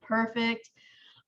Perfect.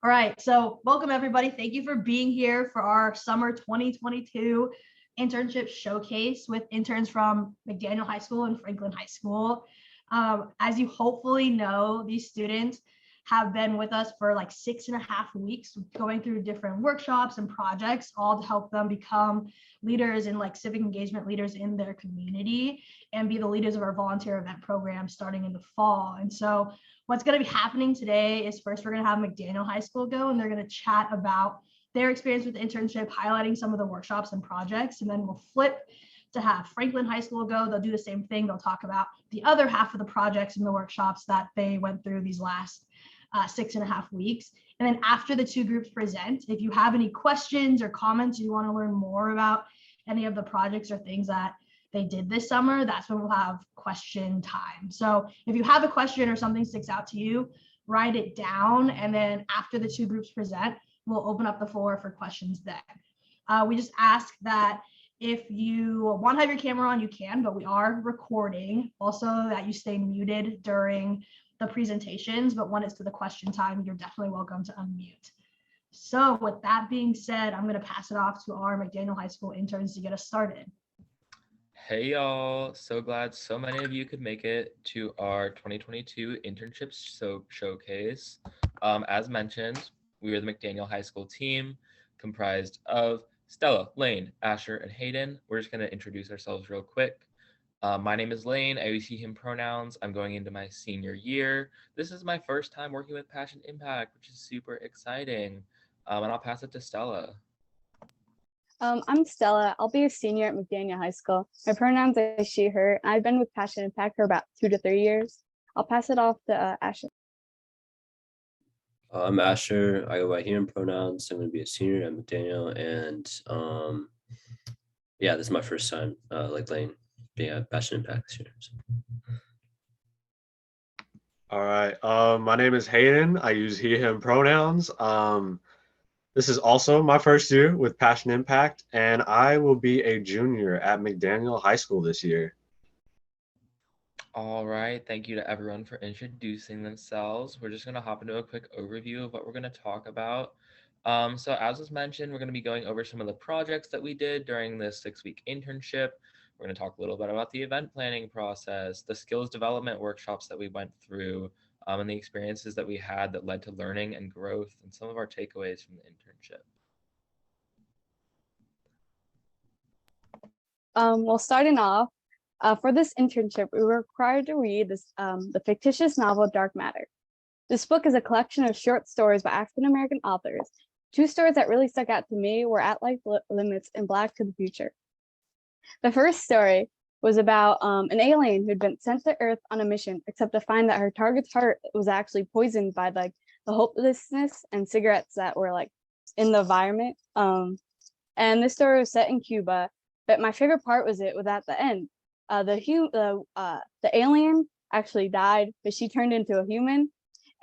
All right, so welcome everybody. Thank you for being here for our summer 2022 internship showcase with interns from McDaniel High School and Franklin High School. As you hopefully know, these students have been with us for like 6.5 weeks, going through different workshops and projects, all to help them become leaders and like civic engagement leaders in their community and be the leaders of our volunteer event program starting in the fall. And so what's going to be happening today is first we're going to have McDaniel High School go, and they're going to chat about their experience with the internship, highlighting some of the workshops and projects, and then we'll flip to have Franklin High School go. They'll do the same thing. They'll talk about the other half of the projects and the workshops that they went through these last 6.5 weeks. And then after the two groups present, if you have any questions or comments, you want to learn more about any of the projects or things that they did this summer, that's when we'll have question time. So if you have a question or something sticks out to you, write it down. And then after the two groups present, we'll open up the floor for questions then. We just ask that if you want to have your camera on, you can, but we are recording. Also that you stay muted during the presentations, but when it's to the question time, you're definitely welcome to unmute. So with that being said, I'm going to pass it off to our McDaniel High School interns to get us started. Hey y'all, so glad so many of you could make it to our 2022 internship showcase. As mentioned, we are the McDaniel High School team comprised of Stella, Lane, Asher, and Hayden. We're just going to introduce ourselves real quick. My name is Lane. I use he, him pronouns. I'm going into my senior year. This is my first time working with Passion Impact, which is super exciting. And I'll pass it to Stella. I'm Stella. I'll be a senior at McDaniel High School. My pronouns are she, her. I've been with Passion Impact for about 2 to 3 years. I'll pass it off to Asher. I'm Asher. I go by he, him pronouns. I'm going to be a senior at McDaniel. And yeah, this is my first time, like Lane, being at Passion Impact this year. So. All right. My name is Hayden. I use he, him pronouns. This is also my first year with Passion Impact, and I will be a junior at McDaniel High School this year. All right, thank you to everyone for introducing themselves. We're just going to hop into a quick overview of what we're going to talk about. So as was mentioned, we're going to be going over some of the projects that we did during this 6-week internship. We're going to talk a little bit about the event planning process, the skills development workshops that we went through, and the experiences that we had that led to learning and growth, and some of our takeaways from the internship. Well, starting off, for this internship, we were required to read the fictitious novel Dark Matter. This book is a collection of short stories by African-American authors. 2 stories that really stuck out to me were At Life Limits and Black to the Future. The first story was about an alien who had been sent to Earth on a mission, except to find that her target's heart was actually poisoned by like the hopelessness and cigarettes that were like in the environment. And this story was set in Cuba, but my favorite part was at the end. The alien actually died, but she turned into a human,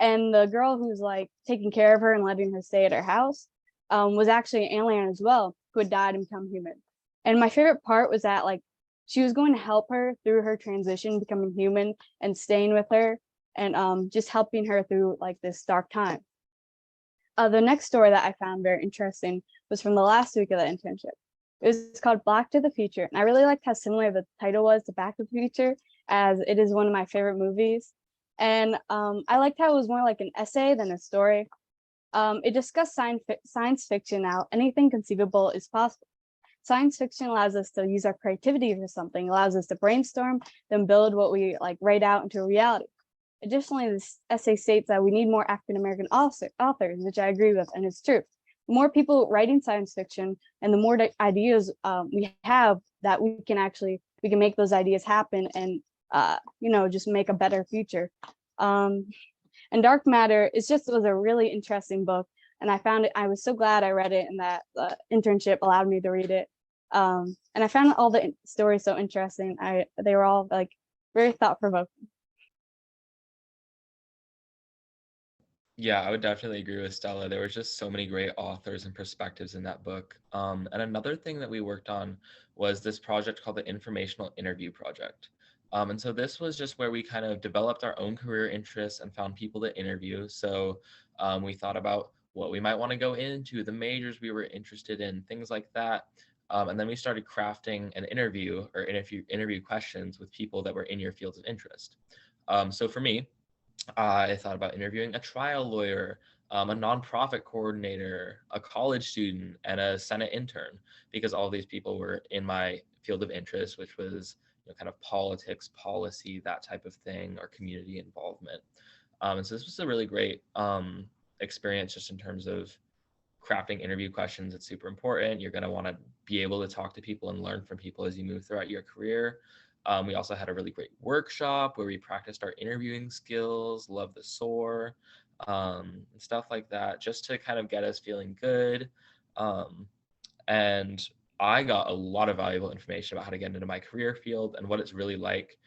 and the girl who's like taking care of her and letting her stay at her house was actually an alien as well, who had died and become human. And my favorite part was that like she was going to help her through her transition, becoming human and staying with her, and just helping her through like this dark time. The next story that I found very interesting was from the last week of the internship. It was called Black to the Future, and I really liked how similar the title was to Back to the Future, as it is one of my favorite movies. And I liked how it was more like an essay than a story. It discussed science fiction. Now anything conceivable is possible. Science fiction allows us to use our creativity for something, allows us to brainstorm, then build what we like write out into a reality. Additionally, this essay states that we need more African-American authors, which I agree with, and it's true. The more people writing science fiction and the more ideas we have, that we can make those ideas happen and just make a better future. And Dark Matter was a really interesting book, and I was so glad I read it, and that the internship allowed me to read it. And I found all the stories so interesting. They were all like very thought-provoking. Yeah, I would definitely agree with Stella. There was just so many great authors and perspectives in that book. And another thing that we worked on was this project called the Informational Interview Project. And so this was just where we kind of developed our own career interests and found people to interview. So we thought about what we might want to go into, the majors we were interested in, things like that. And then we started crafting an interview or interview questions with people that were in your fields of interest. So for me, I thought about interviewing a trial lawyer, a nonprofit coordinator, a college student, and a Senate intern, because all these people were in my field of interest, which was kind of politics, policy, that type of thing, or community involvement. And so this was a really great experience just in terms of crafting interview questions. It's super important. You're going to want to be able to talk to people and learn from people as you move throughout your career. We also had a really great workshop where we practiced our interviewing skills, love the SOAR, and stuff like that, just to kind of get us feeling good. And I got a lot of valuable information about how to get into my career field and what it's really like.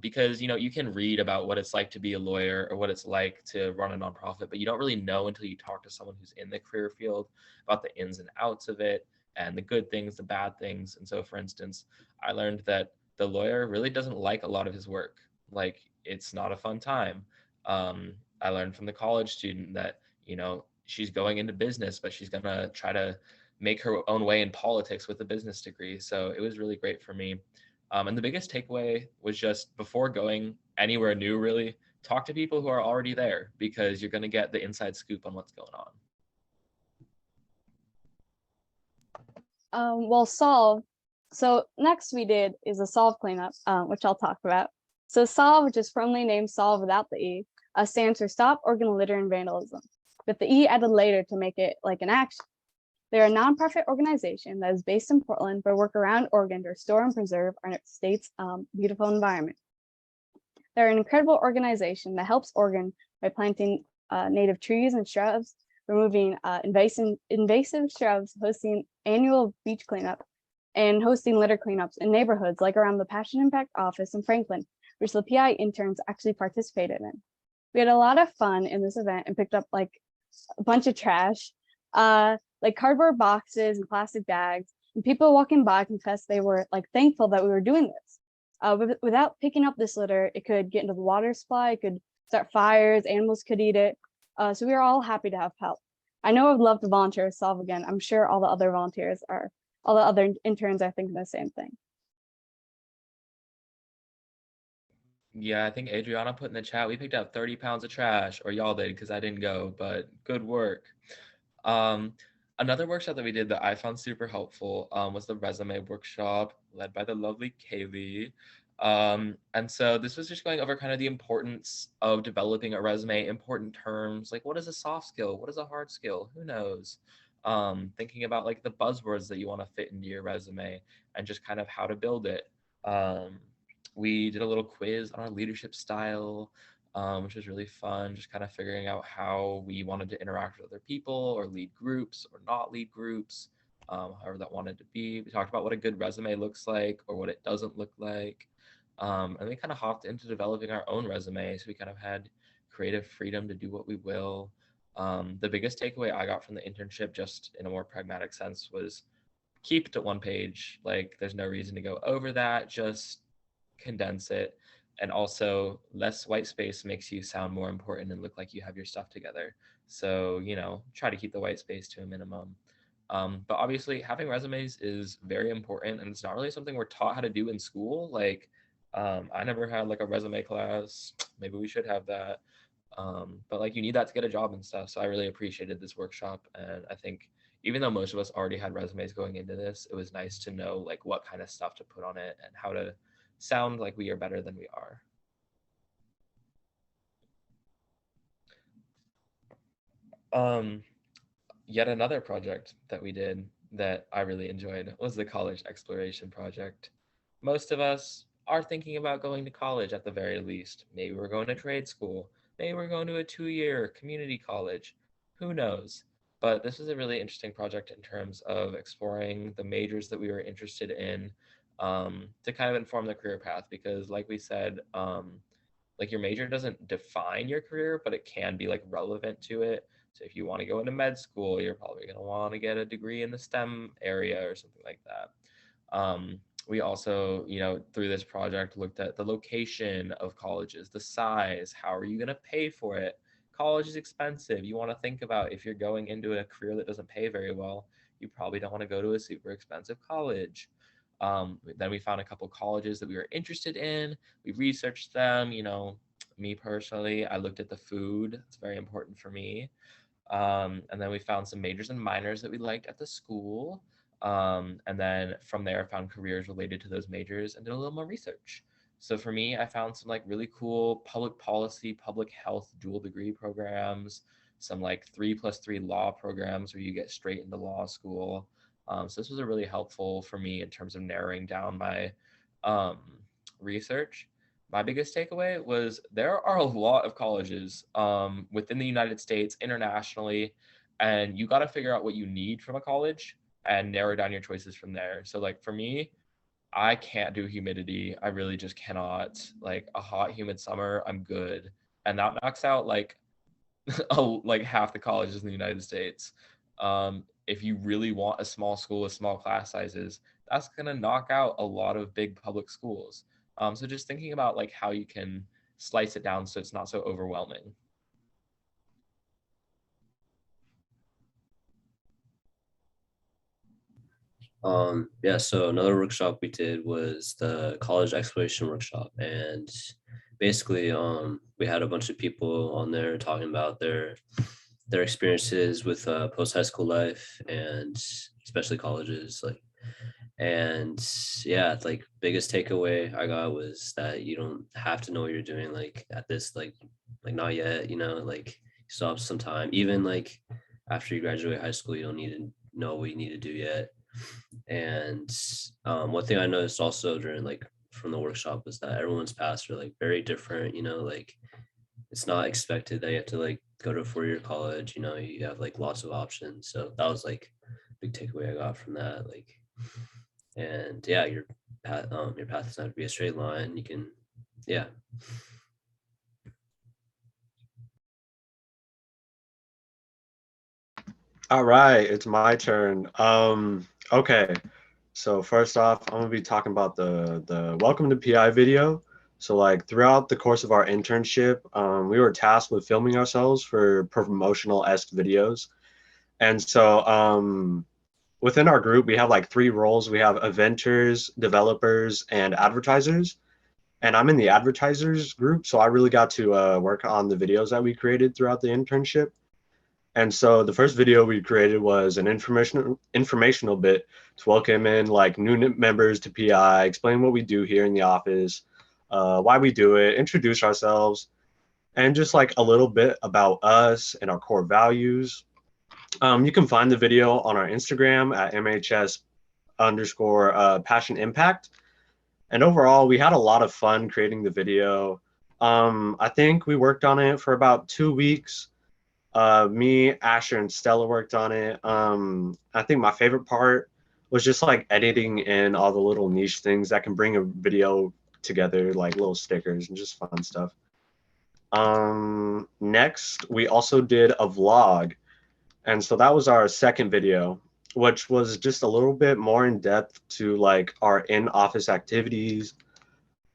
Because you can read about what it's like to be a lawyer or what it's like to run a nonprofit, but you don't really know until you talk to someone who's in the career field about the ins and outs of it and the good things, the bad things. And so, for instance, I learned that the lawyer really doesn't like a lot of his work. Like, it's not a fun time. I learned from the college student that she's going into business, but she's gonna try to make her own way in politics with a business degree. So it was really great for me. And the biggest takeaway was just before going anywhere new, really talk to people who are already there, because you're going to get the inside scoop on what's going on. Well, solve. So next we did is a solve cleanup, which I'll talk about. So solve, which is formally named solve without the E, stands for Stop Organ Litter and Vandalism, with the E added later to make it like an action. They're a nonprofit organization that is based in Portland, but work around Oregon to restore and preserve our state's beautiful environment. They're an incredible organization that helps Oregon by planting native trees and shrubs, removing invasive shrubs, hosting annual beach cleanup, and hosting litter cleanups in neighborhoods like around the Passion Impact office in Franklin, which the PI interns actually participated in. We had a lot of fun in this event and picked up like a bunch of trash, like cardboard boxes and plastic bags, and people walking by confessed they were like thankful that we were doing this. Without picking up this litter, it could get into the water supply, it could start fires, animals could eat it. So we are all happy to have help. I know I'd love to volunteer with Solve again. I'm sure all the other interns are thinking the same thing. Yeah, I think Adriana put in the chat, we picked up 30 pounds of trash, or y'all did because I didn't go, but good work. Another workshop that we did that I found super helpful was the resume workshop led by the lovely Kaylee. And so this was just going over kind of the importance of developing a resume, important terms, like what is a soft skill? What is a hard skill? Who knows? Thinking about like the buzzwords that you want to fit into your resume and just kind of how to build it. We did a little quiz on our leadership style, which was really fun, just kind of figuring out how we wanted to interact with other people or lead groups or not lead groups, however that wanted to be. We talked about what a good resume looks like or what it doesn't look like. And we kind of hopped into developing our own resume. So we kind of had creative freedom to do what we will. The biggest takeaway I got from the internship, just in a more pragmatic sense, was keep it to one page. Like there's no reason to go over that, just condense it. And also less white space makes you sound more important and look like you have your stuff together. So, try to keep the white space to a minimum. But obviously having resumes is very important, and it's not really something we're taught how to do in school. Like I never had like a resume class. Maybe we should have that. But like you need that to get a job and stuff. So I really appreciated this workshop. And I think even though most of us already had resumes going into this, it was nice to know like what kind of stuff to put on it and how to sound like we are better than we are. Yet another project that we did that I really enjoyed was the college exploration project. Most of us are thinking about going to college at the very least. Maybe we're going to trade school. Maybe we're going to a 2-year community college. Who knows? But this was a really interesting project in terms of exploring the majors that we were interested in, to kind of inform the career path, because like we said, like your major doesn't define your career, but it can be like relevant to it. So if you want to go into med school, you're probably going to want to get a degree in the STEM area or something like that. we also, through this project looked at the location of colleges, the size, how are you going to pay for it? College is expensive. You want to think about if you're going into a career that doesn't pay very well, you probably don't want to go to a super expensive college. Then we found a couple colleges that we were interested in. We researched them. Me personally, I looked at the food. It's very important for me. And then we found some majors and minors that we liked at the school. And then from there, I found careers related to those majors and did a little more research. So for me, I found some like really cool public policy, public health dual degree programs, some like 3+3 law programs where you get straight into law school. So this was a really helpful for me in terms of narrowing down my research. My biggest takeaway was there are a lot of colleges within the United States, internationally, and you got to figure out what you need from a college and narrow down your choices from there. So like for me, I can't do humidity. I really just cannot. Like a hot, humid summer, I'm good. And that knocks out like like half the colleges in the United States. If you really want a small school with small class sizes, that's gonna knock out a lot of big public schools. So just thinking about like how you can slice it down so it's not so overwhelming. Yeah, so another workshop we did was the college exploration workshop, and basically we had a bunch of people on there talking about their experiences with post high school life, and especially colleges, like. And yeah, like biggest takeaway I got was that you don't have to know what you're doing like at this like not yet, like you still have some time. Even like after you graduate high school, you don't need to know what you need to do yet. And one thing I noticed also during like from the workshop was that everyone's paths are like very different, like it's not expected that you have to like go to a 4-year college, you have like lots of options. So that was like big takeaway I got from that. Like, and yeah, your path doesn't have to be a straight line. You can, yeah. All right, it's my turn. Okay. So first off, I'm gonna be talking about the welcome to PI video. So like throughout the course of our internship, we were tasked with filming ourselves for promotional-esque videos. And so within our group, we have like 3 roles. We have eventers, developers, and advertisers. And I'm in the advertisers group, so I really got to work on the videos that we created throughout the internship. And so the first video we created was an informational bit to welcome in like new members to PI, explain what we do here in the office, why we do it, introduce ourselves, and just like a little bit about us and our core values. You can find the video on our Instagram at MHS_passion impact. And overall, we had a lot of fun creating the video. I think we worked on it for about 2 weeks. Me, Asher, and Stella worked on it. I think my favorite part was just like editing in all the little niche things that can bring a video together, like little stickers and just fun stuff. Next, we also did a vlog. And so that was our second video, which was just a little bit more in depth to like our in-office activities,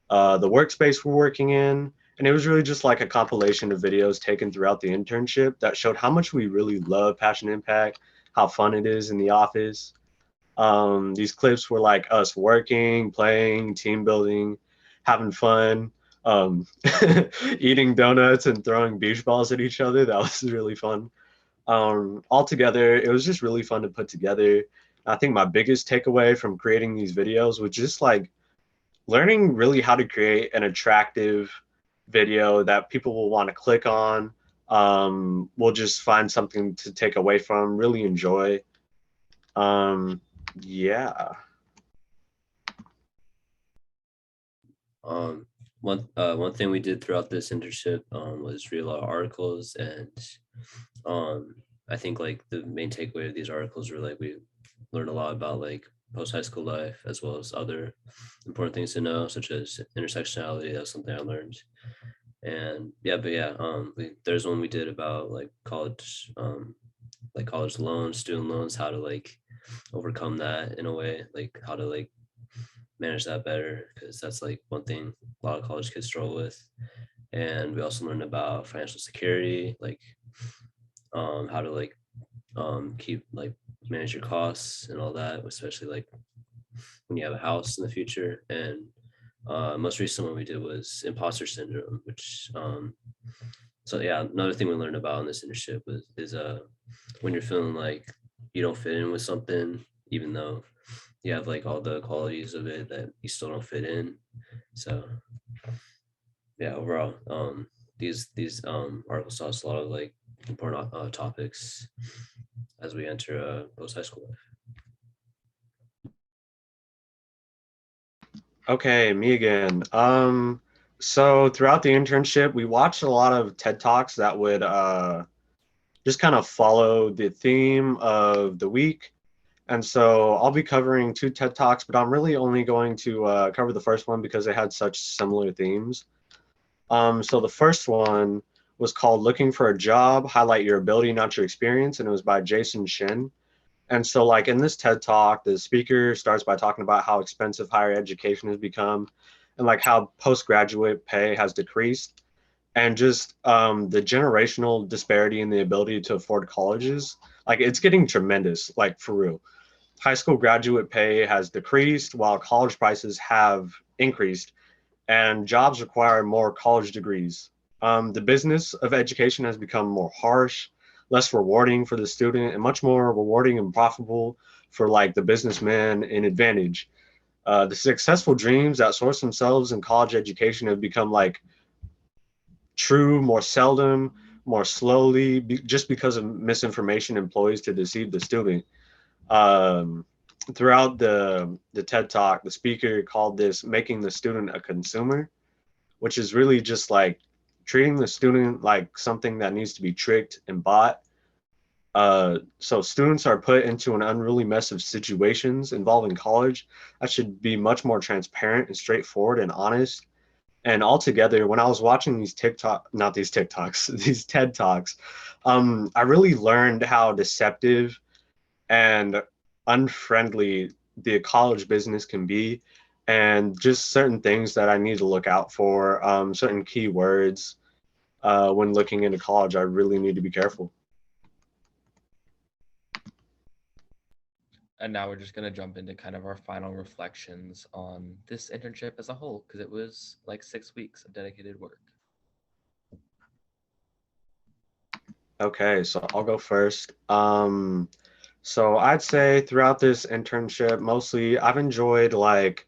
the workspace we're working in. And it was really just like a compilation of videos taken throughout the internship that showed how much we really love Passion Impact, how fun it is in the office. These clips were like us working, playing, team building, having fun, eating donuts and throwing beach balls at each other. That was really fun. Altogether, it was just really fun to put together. I think my biggest takeaway from creating these videos was just like learning really how to create an attractive video that people will want to click on. We'll just find something to take away from, really enjoy. Yeah. One thing we did throughout this internship was read a lot of articles, and I think like the main takeaway of these articles were like we learned a lot about like post high school life as well as other important things to know, such as intersectionality. That's something I learned. And yeah, but yeah, there's one we did about like college loans, student loans, how to like overcome that in a way, like how to like manage that better, because that's like one thing a lot of college kids struggle with. And we also learned about financial security, like how to like keep like manage your costs and all that, especially like when you have a house in the future. And most recent one we did was imposter syndrome, which so yeah, another thing we learned about in this internship is when you're feeling like you don't fit in with something, even though you have like all the qualities of it, that you still don't fit in. So yeah, overall, these articles taught us a lot of like important topics as we enter post high school life. Okay, me again. So throughout the internship, we watched a lot of TED Talks that would just kind of follow the theme of the week. And so I'll be covering two TED Talks, but I'm really only going to cover the first one because they had such similar themes. So the first one was called Looking for a Job, Highlight Your Ability, Not Your Experience, and it was by Jason Shin. And so, like in this TED Talk, the speaker starts by talking about how expensive higher education has become and like how postgraduate pay has decreased and just the generational disparity in the ability to afford colleges. Like it's getting tremendous, like for real. High school graduate pay has decreased while college prices have increased, and jobs require more college degrees. The business of education has become more harsh, less rewarding for the student, and much more rewarding and profitable for like the businessman in advantage. The successful dreams that source themselves in college education have become like true more seldom, more slowly, just because of misinformation employs to deceive the student. Um, Throughout the TED Talk, the speaker called this making the student a consumer, which is really just like treating the student like something that needs to be tricked and bought. So students are put into an unruly mess of situations involving college that should be much more transparent and straightforward and honest. And altogether, when I was watching these not these TikToks, these TED Talks, I really learned how deceptive and unfriendly the college business can be, and just certain things that I need to look out for, certain keywords when looking into college. I really need to be careful. And now we're just going to jump into kind of our final reflections on this internship as a whole, because it was like 6 weeks of dedicated work. Okay, so I'll go first. So I'd say throughout this internship, mostly I've enjoyed like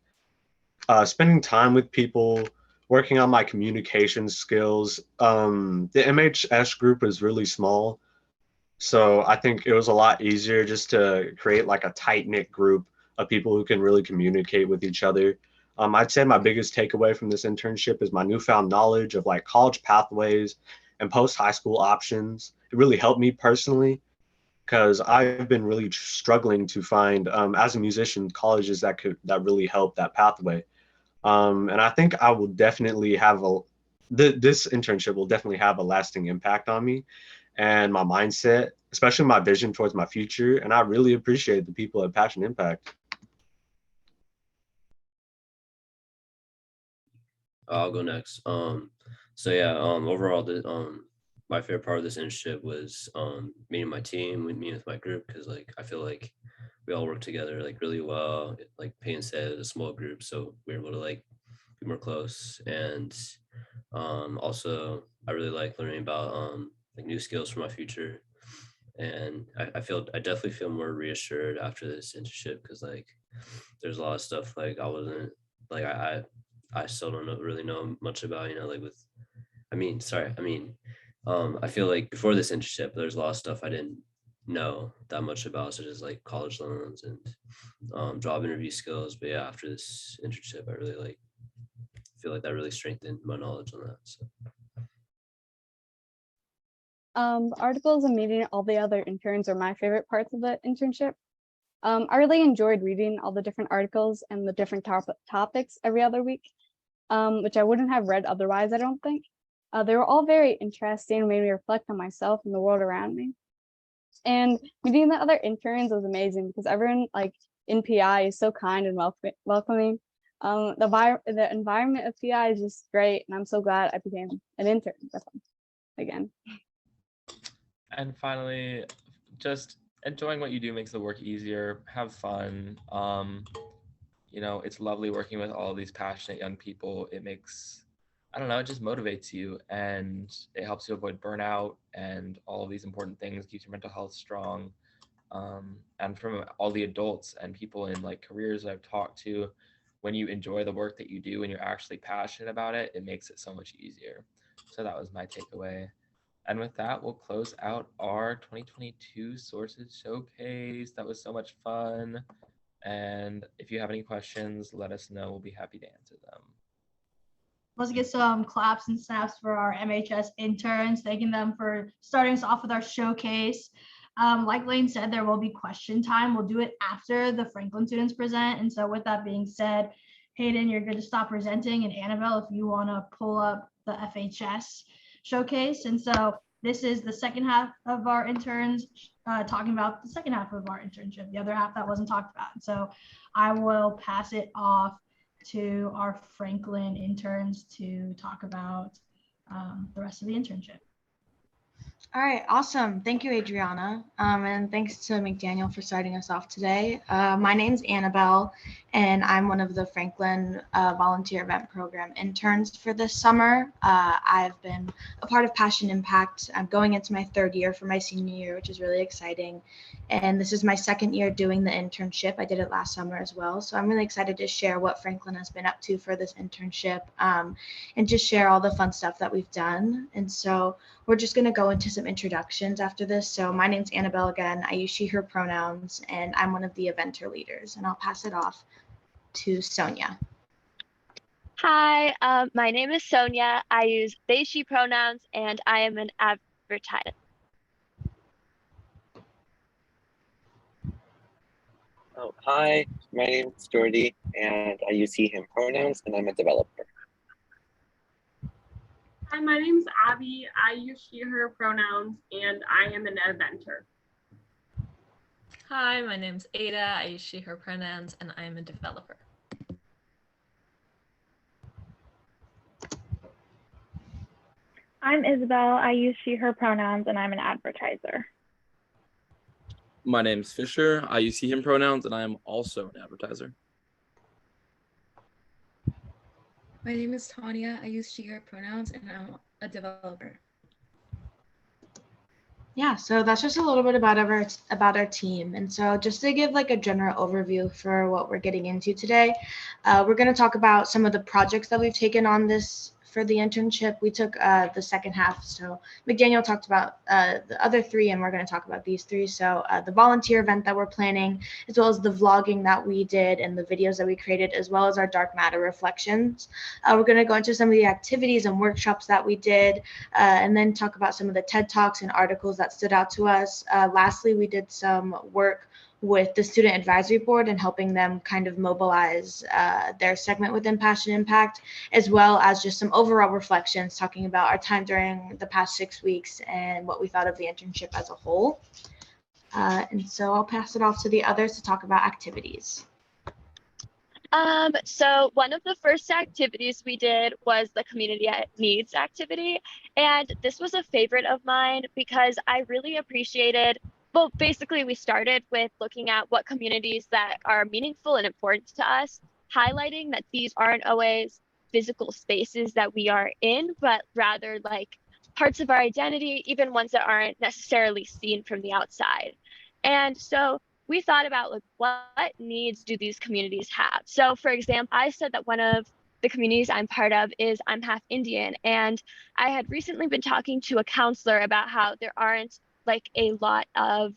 spending time with people, working on my communication skills. The MHS group is really small, so I think it was a lot easier just to create like a tight knit group of people who can really communicate with each other. I'd say my biggest takeaway from this internship is my newfound knowledge of like college pathways and post high school options. It really helped me personally because I've been really struggling to find, as a musician, colleges that really help that pathway. And I think I will definitely have this internship will definitely have a lasting impact on me and my mindset, especially my vision towards my future. And I really appreciate the people at Passion Impact. I'll go next. So yeah, overall, my favorite part of this internship was meeting my team, meeting with my group, because like I feel like we all work together like really well. Like Payne said, a small group, so we were able to like be more close. And also, I really like learning about like new skills for my future. And I definitely feel more reassured after this internship, because like there's a lot of stuff like I wasn't like I still don't really know much about, like with I feel like before this internship there's a lot of stuff I didn't know that much about, such as like college loans and job interview skills. But yeah, after this internship I really like feel like that really strengthened my knowledge on that. So The articles and meeting all the other interns are my favorite parts of the internship. I really enjoyed reading all the different articles and the different topics every other week, which I wouldn't have read otherwise, I don't think. They were all very interesting and made me reflect on myself and the world around me. And meeting the other interns was amazing because everyone like in PI is so kind and welcoming. The environment of TI is just great, and I'm so glad I became an intern with them again. And finally, just enjoying what you do makes the work easier. Have fun. It's lovely working with all these passionate young people. It makes, I don't know, it just motivates you, and it helps you avoid burnout and all of these important things, keeps your mental health strong. And from all the adults and people in like careers that I've talked to, when you enjoy the work that you do and you're actually passionate about it, it makes it so much easier. So that was my takeaway. And with that, we'll close out our 2022 Sources Showcase. That was so much fun. And if you have any questions, let us know. We'll be happy to answer them. Let's get some claps and snaps for our MHS interns, thanking them for starting us off with our showcase. Like Lane said, there will be question time. We'll do it after the Franklin students present. And so with that being said, Hayden, you're good to stop presenting. And Annabelle, if you want to pull up the FHS showcase. And so this is the second half of our interns talking about the second half of our internship, the other half that wasn't talked about. So I will pass it off to our Franklin interns to talk about the rest of the internship. All right, awesome. Thank you, Adriana. And thanks to McDaniel for starting us off today. My name's Annabelle, and I'm one of the Franklin Volunteer Event Program interns for this summer. I've been a part of Passion Impact. I'm going into my third year for my senior year, which is really exciting. And this is my second year doing the internship. I did it last summer as well. So I'm really excited to share what Franklin has been up to for this internship and just share all the fun stuff that we've done. And so we're just going to go into some introductions after this. So my name's Annabelle again. I use she, her pronouns, and I'm one of the eventer leaders. And I'll pass it off to Sonia. Hi, my name is Sonia. I use they, she pronouns, and I am an advertiser. Oh, hi, my name is Jordy, and I use he, him pronouns, and I'm a developer. Hi, my name's Abby. I use she, her pronouns, and I am an eventer. Hi, my name's Ada. I use she, her pronouns, and I am a developer. I'm Isabel. I use she, her pronouns, and I'm an advertiser. My name's Fisher. I use he, him pronouns, and I am also an advertiser. My name is Tanya. I use she, her pronouns, and I'm a developer. Yeah, so that's just a little bit about our team. And so just to give like a general overview for what we're getting into today, we're going to talk about some of the projects that we've taken on this for the internship. We took the second half. So McDaniel talked about the other three, and we're going to talk about these three. So the volunteer event that we're planning, as well as the vlogging that we did and the videos that we created, as well as our dark matter reflections. We're going to go into some of the activities and workshops that we did, and then talk about some of the TED Talks and articles that stood out to us. Lastly, we did some work with the Student Advisory Board and helping them kind of mobilize their segment within Passion Impact, as well as just some overall reflections talking about our time during the past 6 weeks and what we thought of the internship as a whole. And so I'll pass it off to the others to talk about activities. So one of the first activities we did was the community needs activity. And this was a favorite of mine because I really appreciated, well, basically we started with looking at what communities that are meaningful and important to us, highlighting that these aren't always physical spaces that we are in, but rather like parts of our identity, even ones that aren't necessarily seen from the outside. And so we thought about like what needs do these communities have? So for example, I said that one of the communities I'm part of is I'm half Indian. And I had recently been talking to a counselor about how there aren't like a lot of,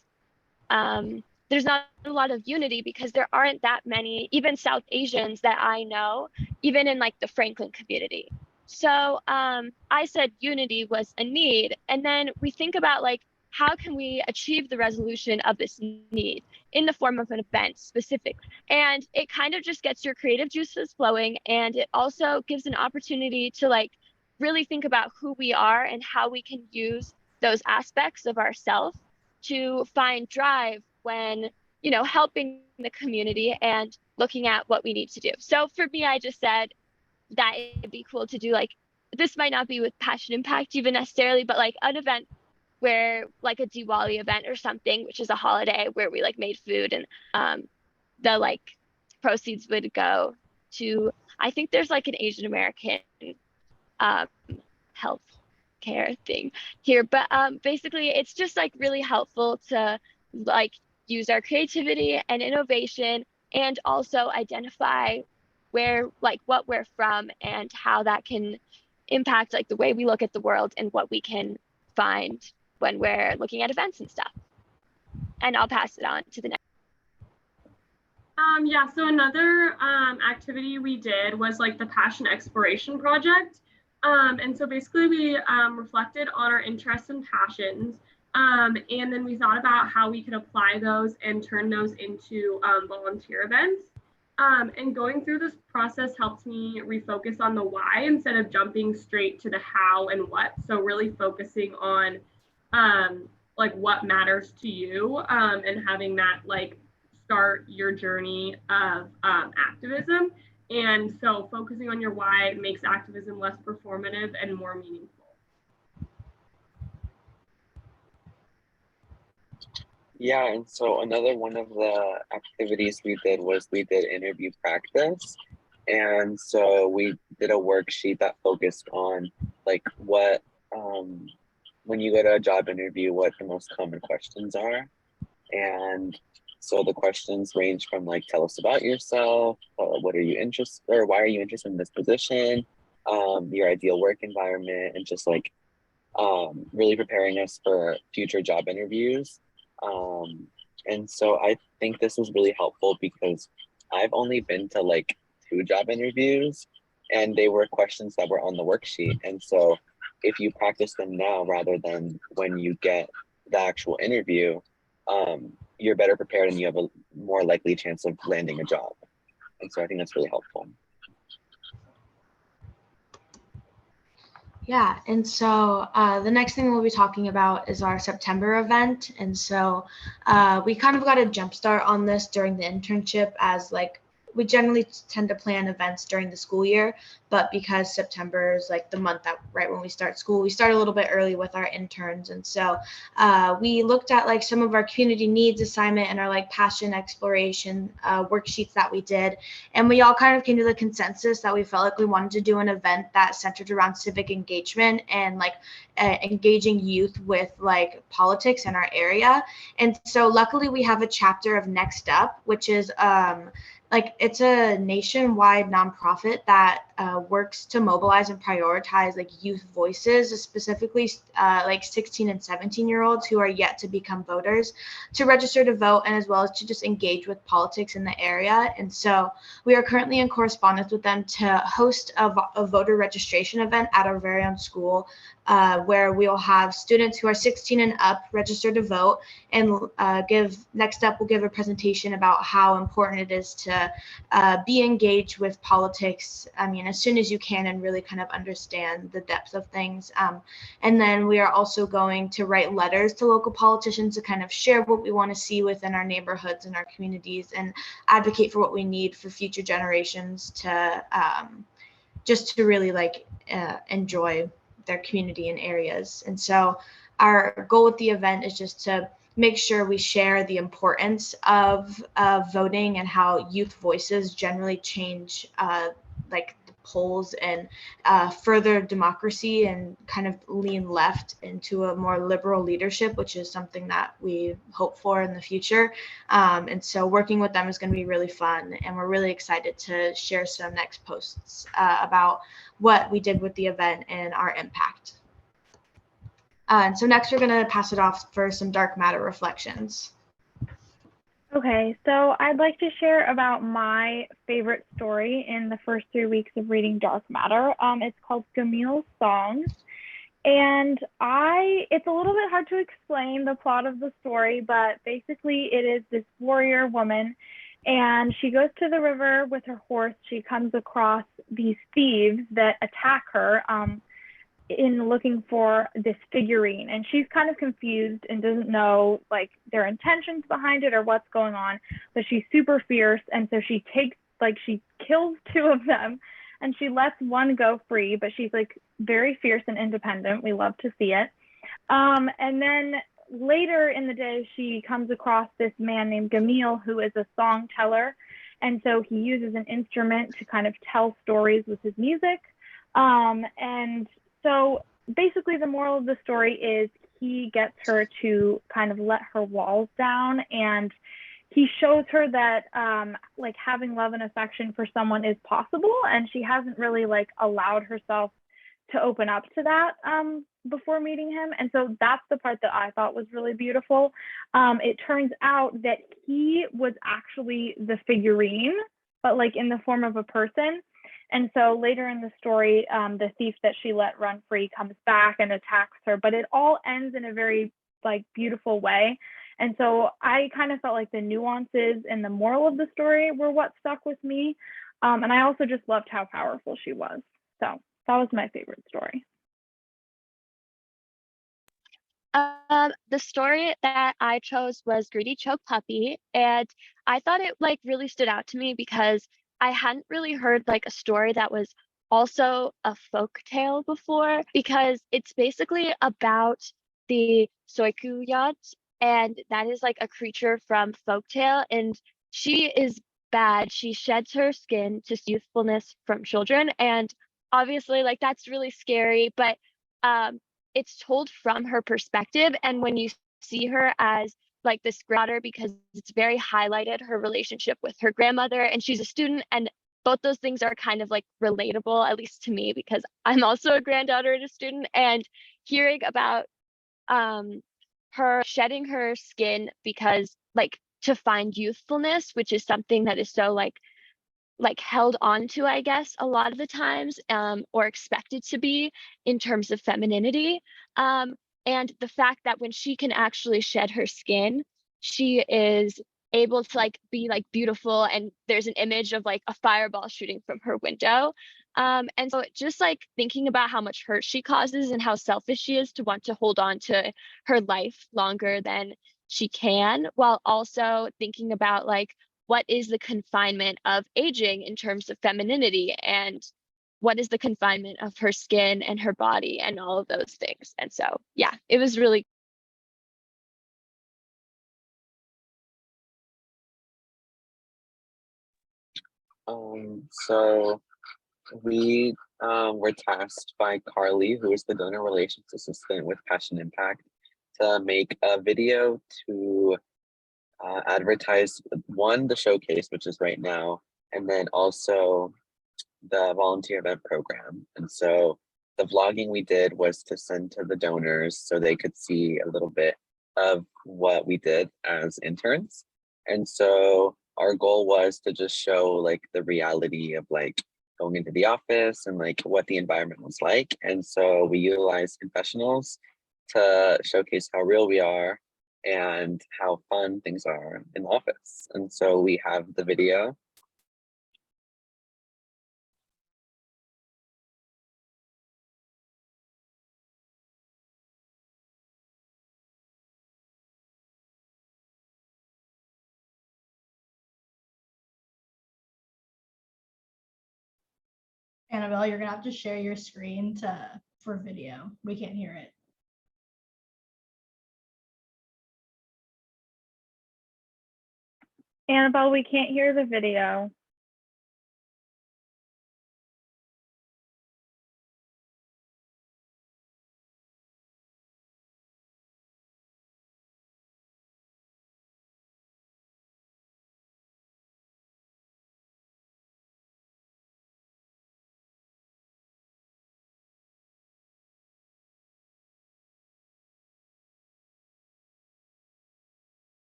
there's not a lot of unity because there aren't that many, even South Asians that I know, even in like the Franklin community. So I said unity was a need. And then we think about like, how can we achieve the resolution of this need in the form of an event specific? And it kind of just gets your creative juices flowing. And it also gives an opportunity to like really think about who we are and how we can use those aspects of ourselves to find drive when, you know, helping the community and looking at what we need to do. So for me, I just said that it'd be cool to do like, this might not be with Passion Impact even necessarily, but like an event where like a Diwali event or something, which is a holiday where we like made food, and the like proceeds would go to, I think there's like an Asian American um, health care thing here, but basically it's just like really helpful to like use our creativity and innovation, and also identify where like what we're from and how that can impact like the way we look at the world and what we can find when we're looking at events and stuff. And I'll pass it on to the next. Yeah, so another activity we did was like the Passion Exploration Project. And so basically we reflected on our interests and passions. And then we thought about how we could apply those and turn those into volunteer events. And going through this process helped me refocus on the why instead of jumping straight to the how and what. So really focusing on like what matters to you, and having that like start your journey of activism. And so focusing on your why makes activism less performative and more meaningful. Yeah, and so another one of the activities we did was we did interview practice. And so we did a worksheet that focused on like what, when you go to a job interview, what the most common questions are. And so the questions range from like, tell us about yourself, what are you interested, or why are you interested in this position, your ideal work environment, and just like really preparing us for future job interviews. And so I think this is really helpful because I've only been to like 2 job interviews, and they were questions that were on the worksheet. And so if you practice them now rather than when you get the actual interview, you're better prepared and you have a more likely chance of landing a job. And so I think that's really helpful. Yeah, and so the next thing we'll be talking about is our September event. And so we kind of got a jump start on this during the internship, as like we generally tend to plan events during the school year, but because September is like the month that right when we start school, we start a little bit early with our interns. And so we looked at like some of our community needs assignment and our like passion exploration worksheets that we did. And we all kind of came to the consensus that we felt like we wanted to do an event that centered around civic engagement and like engaging youth with like politics in our area. And so luckily we have a chapter of Next Up, which is like it's a nationwide nonprofit that works to mobilize and prioritize like youth voices, specifically like 16 and 17-year-olds who are yet to become voters, to register to vote, and as well as to just engage with politics in the area. And so we are currently in correspondence with them to host a voter registration event at our very own school, where we'll have students who are 16 and up register to vote, and Next Up will give a presentation about how important it is to be engaged with politics, I mean, as soon as you can, and really kind of understand the depth of things. And then we are also going to write letters to local politicians to kind of share what we want to see within our neighborhoods and our communities, and advocate for what we need for future generations to just to really like enjoy their community and areas. And so our goal with the event is just to make sure we share the importance of voting and how youth voices generally change like the polls and further democracy and kind of lean left into a more liberal leadership, which is something that we hope for in the future. And so working with them is going to be really fun, and we're really excited to share some next posts about what we did with the event and our impact. And so next we're going to pass it off for some dark matter reflections. Okay, so I'd like to share about my favorite story in the first 3 weeks of reading Dark Matter. It's called Camille's Songs. And it's a little bit hard to explain the plot of the story, but basically it is this warrior woman, and she goes to the river with her horse. She comes across these thieves that attack her. in looking for this figurine, and she's kind of confused and doesn't know like their intentions behind it or what's going on, but she's super fierce, and so she kills two of them and she lets one go free, but she's like very fierce and independent. We love to see it. And then later in the day, she comes across this man named Gamil, who is a song teller. And so he uses an instrument to kind of tell stories with his music. And so basically the moral of the story is he gets her to kind of let her walls down, and he shows her that like having love and affection for someone is possible, and she hasn't really like allowed herself to open up to that before meeting him. And so that's the part that I thought was really beautiful. It turns out that he was actually the figurine, but like in the form of a person. And so later in the story, the thief that she let run free comes back and attacks her, but it all ends in a very like beautiful way. And so I kind of felt like the nuances and the moral of the story were what stuck with me. And I also just loved how powerful she was. So that was my favorite story. The story that I chose was Greedy Choke Puppy, and I thought it like really stood out to me because I hadn't really heard like a story that was also a folk tale before, because it's basically about the Soikuyat, and that is like a creature from folktale, and she is bad. She sheds her skin to see youthfulness from children, and obviously like that's really scary, but it's told from her perspective. And when you see her as like this granddaughter, because it's very highlighted her relationship with her grandmother, and she's a student, and both those things are kind of like relatable, at least to me, because I'm also a granddaughter and a student. And hearing about her shedding her skin because like to find youthfulness, which is something that is so like held on to, I guess, a lot of the times, or expected to be in terms of femininity. And the fact that when she can actually shed her skin, she is able to like be like beautiful, and there's an image of like a fireball shooting from her window. And so just like thinking about how much hurt she causes and how selfish she is to want to hold on to her life longer than she can, while also thinking about like what is the confinement of aging in terms of femininity, and what is the confinement of her skin and her body and all of those things. And so, yeah, it was really. So we were tasked by Carly, who is the donor relations assistant with Passion Impact, to make a video to advertise the showcase, which is right now, and then also the volunteer event program. And so the vlogging we did was to send to the donors so they could see a little bit of what we did as interns. And so our goal was to just show like the reality of like going into the office and like what the environment was like. And so we utilized confessionals to showcase how real we are and how fun things are in the office. And so we have the video. Annabelle, you're gonna have to share your screen for video. We can't hear it. Annabelle, we can't hear the video.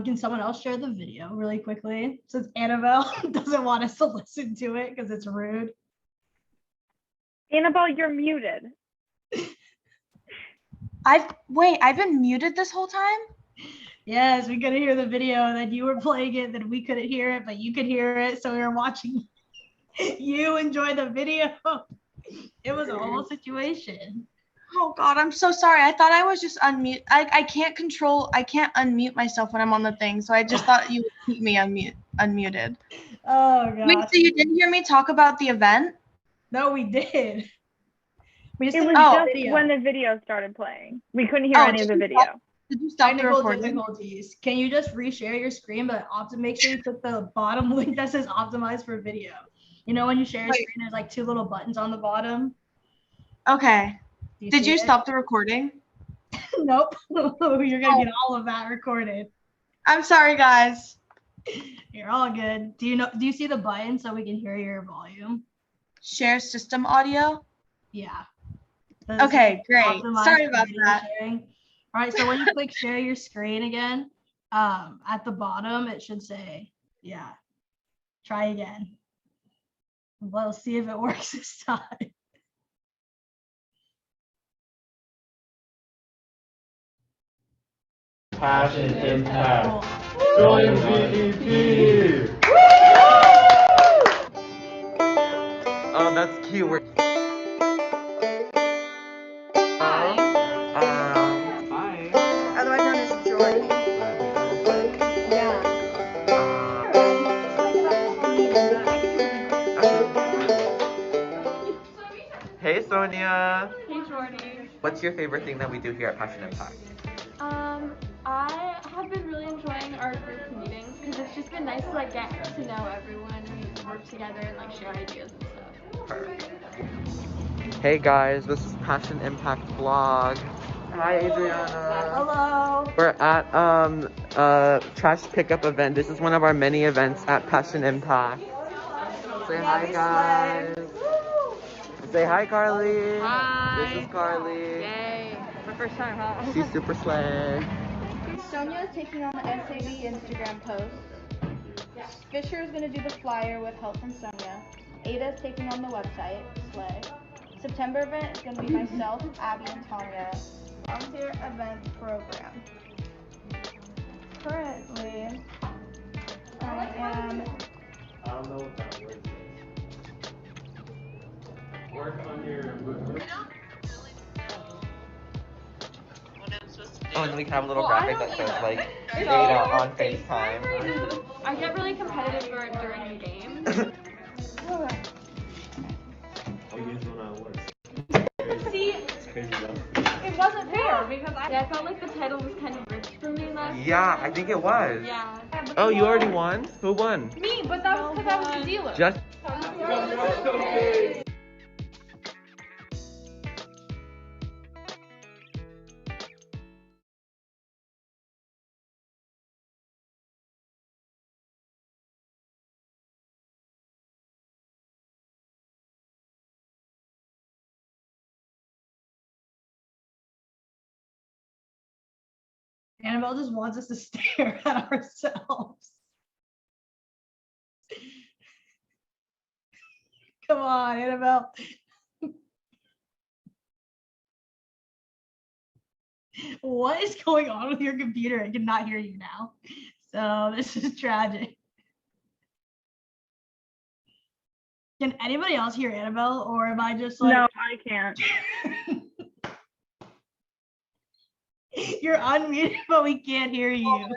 Can someone else share the video really quickly, since Annabelle doesn't want us to listen to it because it's rude? Annabelle, you're muted. I've been muted this whole time? Yes, we couldn't hear the video, and then you were playing it, then we couldn't hear it, but you could hear it, so we were watching you enjoy the video. It was a whole situation. Oh God, I'm so sorry. I thought I was just unmute. I can't unmute myself when I'm on the thing, so I just thought you would keep me unmuted. Oh gosh. Wait, so you did hear me talk about the event? No, we did. We just It was didn't just video. when the video started playing. We couldn't hear any of the video. Did you stop the Technical recording? difficulties. Can you just reshare your screen, but make sure you click the bottom link that says optimized for video. You know when you share your screen, there's like two little buttons on the bottom. Okay. Did you it? stop the recording? Nope. You're gonna get all of that recorded. I'm sorry, guys. You're all good. Do you see the button so we can hear your volume? Share system audio? Yeah. Okay, great. Sorry about that. Sharing. All right, so when you click share your screen again, at the bottom it should say, yeah, try again. We'll see if it works this time. Passion impact. Join VEP. Oh, that's cute. Hi. Otherwise known as Jordan. Hey, Sonia. Hey, Jordy. What's your favorite thing that we do here at Passion Impact? I have been really enjoying our group meetings because it's just been nice to like get to know everyone and work together and like share ideas and stuff. Perfect. Hey guys, this is Passion Impact Vlog. Hi, Adriana. Hello. We're at a trash pickup event. This is one of our many events at Passion Impact. Say hi, guys. Say hi, Carly. Hi. This is Carly. Yay. My first time, huh? She's super slay. Sonia is taking on the SAB Instagram post. Fisher is going to do the flyer with help from Sonia. Ada is taking on the website, Slay. September event is going to be myself, Abby, and Tanya. Volunteer event program. Currently, I am... I don't know what that word is. Work on your... Oh, and then we can have a little graphic that shows like data on FaceTime. I get really competitive during the game. See, It's crazy though. it wasn't fair because I felt like the title was kind of rich for me last Yeah, I think it was. Yeah. Oh, you already won? Who won? Me, but that was because I was the dealer. Just. Annabelle just wants us to stare at ourselves. Come on, Annabelle. What is going on with your computer? I cannot hear you now. So this is tragic. Can anybody else hear Annabelle, or am I just like... No, I can't. You're unmuted, but we can't hear you.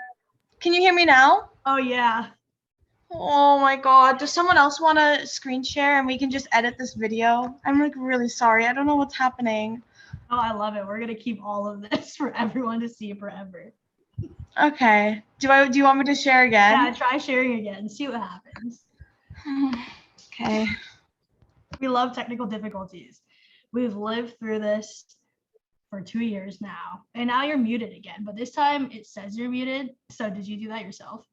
Can you hear me now? Oh, yeah. Oh my God. Does someone else want to screen share and we can just edit this video? I'm like really sorry. I don't know what's happening. Oh, I love it. We're going to keep all of this for everyone to see forever. Okay. Do you want me to share again? Yeah, try sharing again. See what happens. Okay. We love technical difficulties. We've lived through this for 2 years now, and now you're muted again, but this time it says you're muted. So did you do that yourself?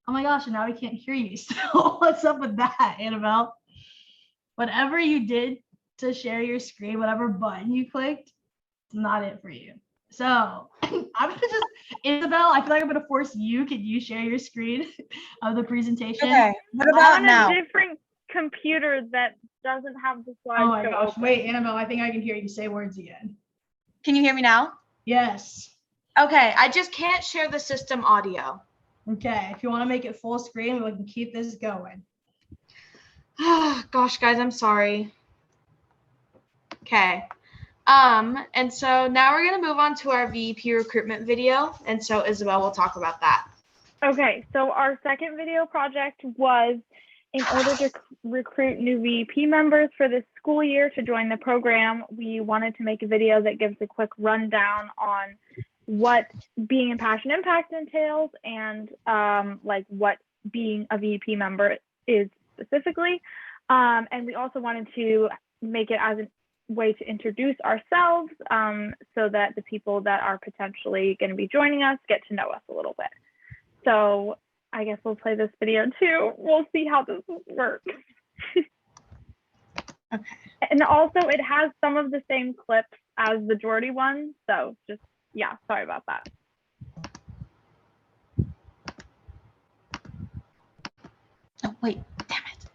Oh my gosh, and now we can't hear you. So what's up with that, Annabelle? Whatever you did to share your screen, whatever button you clicked, it's not it for you. So I'm gonna just, Isabel, I feel like I'm gonna force you. Can you share your screen of the presentation? Okay, what about now? On a different computer that doesn't have the slideshow. Oh my gosh, open. wait, Annabelle, I think I can hear you say words again. Can you hear me now? Yes. Okay, I just can't share the system audio. Okay, if you want to make it full screen, we can keep this going. Gosh, guys, I'm sorry. Okay. And so now we're gonna move on to our VEP recruitment video. And so Isabel will talk about that. Okay, so our second video project was in order to recruit new VEP members for this school year to join the program, we wanted to make a video that gives a quick rundown on what being in Passion Impact entails and like what being a VEP member is specifically. And we also wanted to make it as a way to introduce ourselves so that the people that are potentially going to be joining us get to know us a little bit. So I guess we'll play this video too. We'll see how this works. Okay. And also it has some of the same clips as the Jordy one. So just, yeah, sorry about that. Oh, wait, damn it.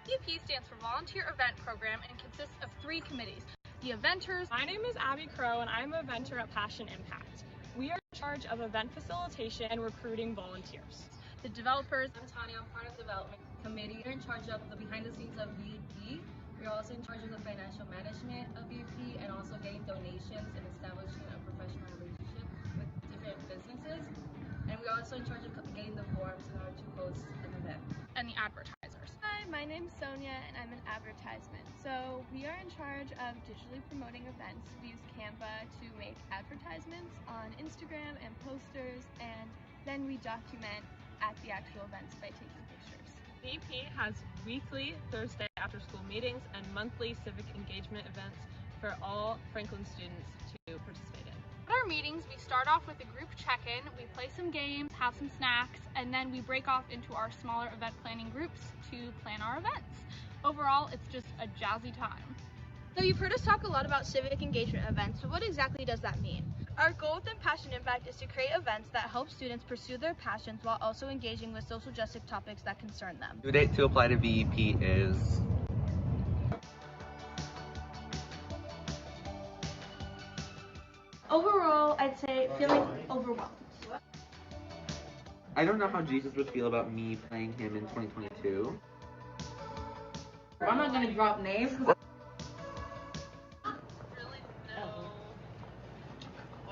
VEP stands for Volunteer Event Program and consists of 3 committees. The Eventers. My name is Abby Crow and I'm a eventer at Passion Impact. We are in charge of event facilitation and recruiting volunteers. The Developers. I'm Tanya, I'm part of the development committee. We're in charge of the behind the scenes of VEP. We're also in charge of the financial management of VEP and also getting donations and establishing a professional relationship with different businesses. And we're also in charge of getting the forms in order to host an event. And the advertisers. Hi, my name's Sonia and I'm an advertisement. So we are in charge of digitally promoting events. We use Canva to make advertisements on Instagram and posters, and then we document at the actual events by taking pictures. VEP has weekly Thursday after school meetings and monthly civic engagement events for all Franklin students to participate in. At our meetings, we start off with a group check-in, we play some games, have some snacks, and then we break off into our smaller event planning groups to plan our events. Overall, it's just a jazzy time. So you've heard us talk a lot about civic engagement events, but what exactly does that mean? Our goal within Passion Impact is to create events that help students pursue their passions while also engaging with social justice topics that concern them. Due date to apply to VEP is Overall, I'd say feeling overwhelmed. I don't know how Jesus would feel about me playing him in 2022. I'm not gonna drop names. What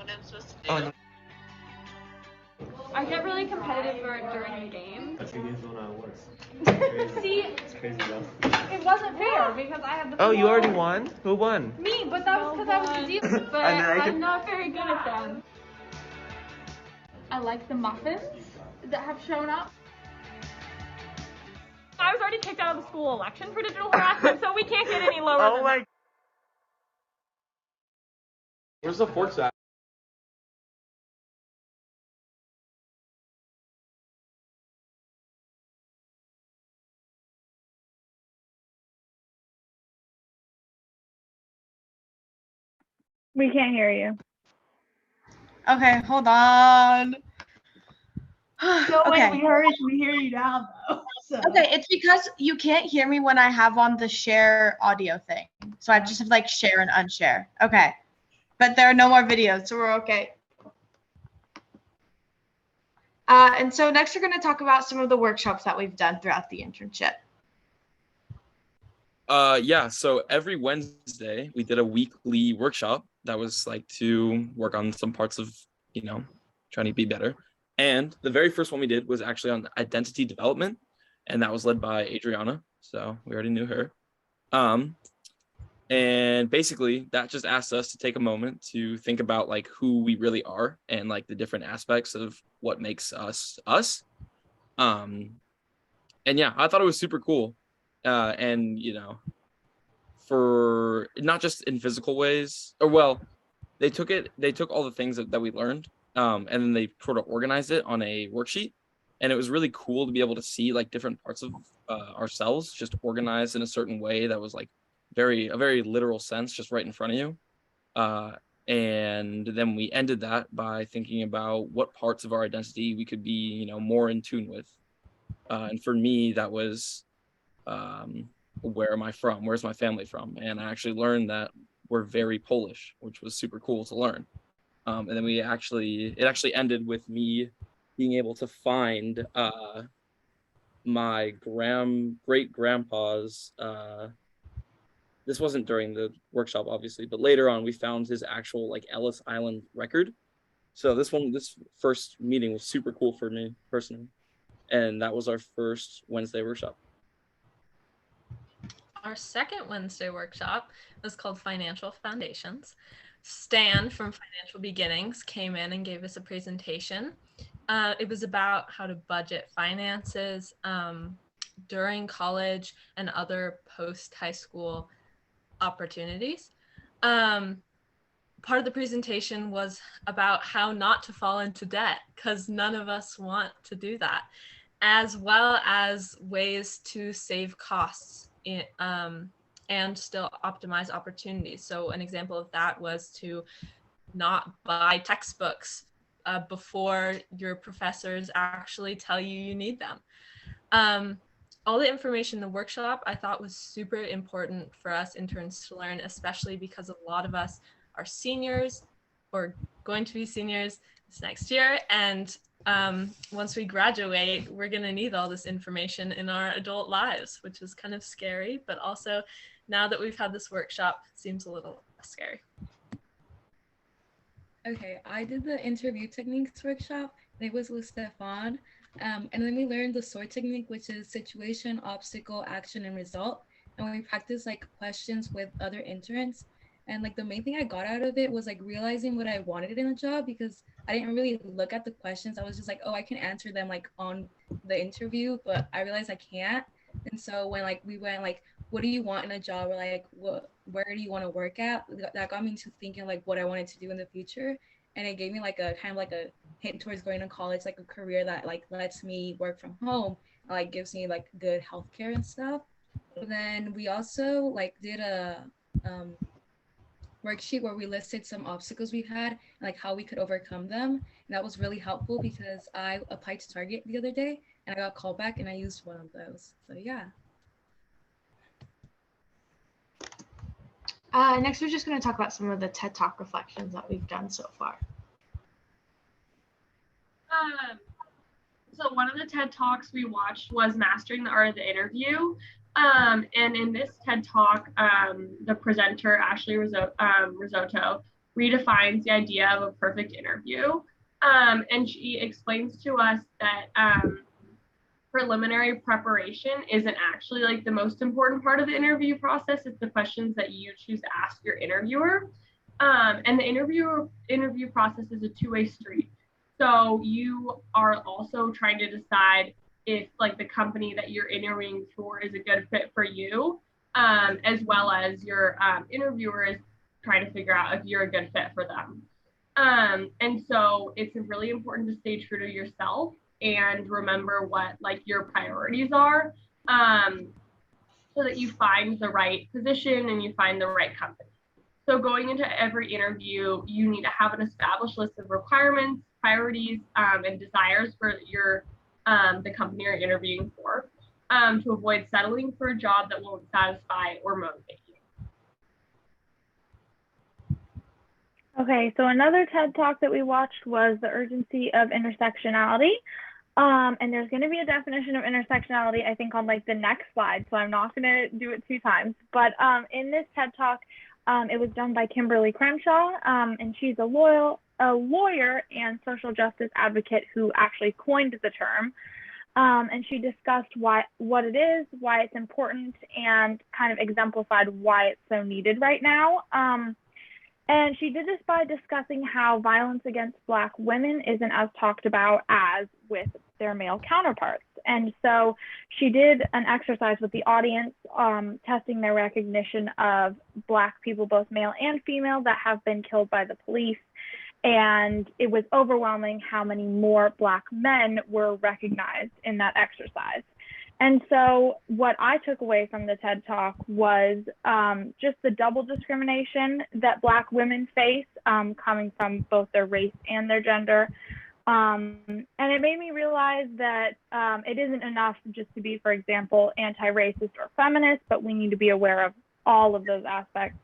I'm supposed to do. Oh, no. I get really competitive during the game. That's against one on worse. See, It's crazy though. it wasn't fair because I had the Oh, you already won? Who won? Me, but that was because I was the dealer. But And then I I'm can- not very good at them. I like the muffins that have shown up. I was already kicked out of the school election for digital harassment, so we can't get any lower Oh than my. that. Where's the forks at? We can't hear you. Okay, hold on. No, Okay. wait, we hear you now though. So. Okay, it's because you can't hear me when I have on the share audio thing. So I just have like share and unshare. Okay. But there are no more videos, so we're okay. And so next we're going to talk about some of the workshops that we've done throughout the internship. Yeah, so every Wednesday we did a weekly workshop that was like to work on some parts of, trying to be better. And the very first one we did was actually on identity development, and that was led by Adriana. So we already knew her. And basically that just asked us to take a moment to think about like who we really are and like the different aspects of what makes us us. And yeah, I thought it was super cool. And for not just in physical ways, or well, they took all the things that we learned And then they sort of organized it on a worksheet. And it was really cool to be able to see like different parts of ourselves just organized in a certain way that was like a very literal sense, just right in front of you. And then we ended that by thinking about what parts of our identity we could be, more in tune with. And for me, that was where am I from? Where's my family from? And I actually learned that we're very Polish, which was super cool to learn. And then it actually ended with me being able to find my great grandpa's. This wasn't during the workshop, obviously, but later on we found his actual like Ellis Island record. So this first meeting was super cool for me personally, and that was our first Wednesday workshop. Our second Wednesday workshop was called Financial Foundations. Stan from Financial Beginnings came in and gave us a presentation. It was about how to budget finances during college and other post-high school opportunities. Part of the presentation was about how not to fall into debt, because none of us want to do that, as well as ways to save costs and still optimize opportunities. So an example of that was to not buy textbooks before your professors actually tell you need them. All the information in the workshop I thought was super important for us interns to learn, especially because a lot of us are seniors or going to be seniors this next year. And once we graduate, we're going to need all this information in our adult lives, which is kind of scary, but also now that we've had this workshop, it seems a little less scary. Okay, I did the interview techniques workshop, and it was with Stefan. And then we learned the SOAR technique, which is situation, obstacle, action, and result. And we practiced like questions with other interns. And like the main thing I got out of it was like realizing what I wanted in a job, because I didn't really look at the questions. I was just like, oh, I can answer them like on the interview, but I realized I can't. And so when like we went like, what do you want in a job, or like where do you want to work at, that got me into thinking like what I wanted to do in the future. And it gave me like a kind of like a hint towards going to college, like a career that like lets me work from home and like gives me like good healthcare and stuff. But then we also like did a worksheet where we listed some obstacles we've had and like how we could overcome them. And that was really helpful because I applied to Target the other day and I got called back and I used one of those. So yeah. Next, we're just going to talk about some of the TED Talk reflections that we've done so far. So one of the TED Talks we watched was Mastering the Art of the Interview. And in this TED Talk, the presenter, Ashley Risotto, redefines the idea of a perfect interview. And she explains to us that preliminary preparation isn't actually like the most important part of the interview process. It's the questions that you choose to ask your interviewer. And the interview process is a two-way street. So you are also trying to decide if like the company that you're interviewing for is a good fit for you, as well as your interviewer is trying to figure out if you're a good fit for them. And so it's really important to stay true to yourself and remember what like your priorities are, so that you find the right position and you find the right company. So going into every interview, you need to have an established list of requirements, priorities, and desires for your the company you're interviewing for, to avoid settling for a job that won't satisfy or motivate you. Okay, so another TED Talk that we watched was The Urgency of Intersectionality. And there's going to be a definition of intersectionality, I think, on like the next slide, so I'm not going to do it 2 times. But in this TED Talk, it was done by Kimberly Crenshaw, and she's a lawyer and social justice advocate who actually coined the term. And she discussed what it is, why it's important, and kind of exemplified why it's so needed right now. And she did this by discussing how violence against Black women isn't as talked about as with their male counterparts. And so she did an exercise with the audience, testing their recognition of Black people, both male and female, that have been killed by the police. And it was overwhelming how many more Black men were recognized in that exercise. And so what I took away from the TED Talk was just the double discrimination that Black women face, coming from both their race and their gender. And it made me realize that it isn't enough just to be, for example, anti-racist or feminist, but we need to be aware of all of those aspects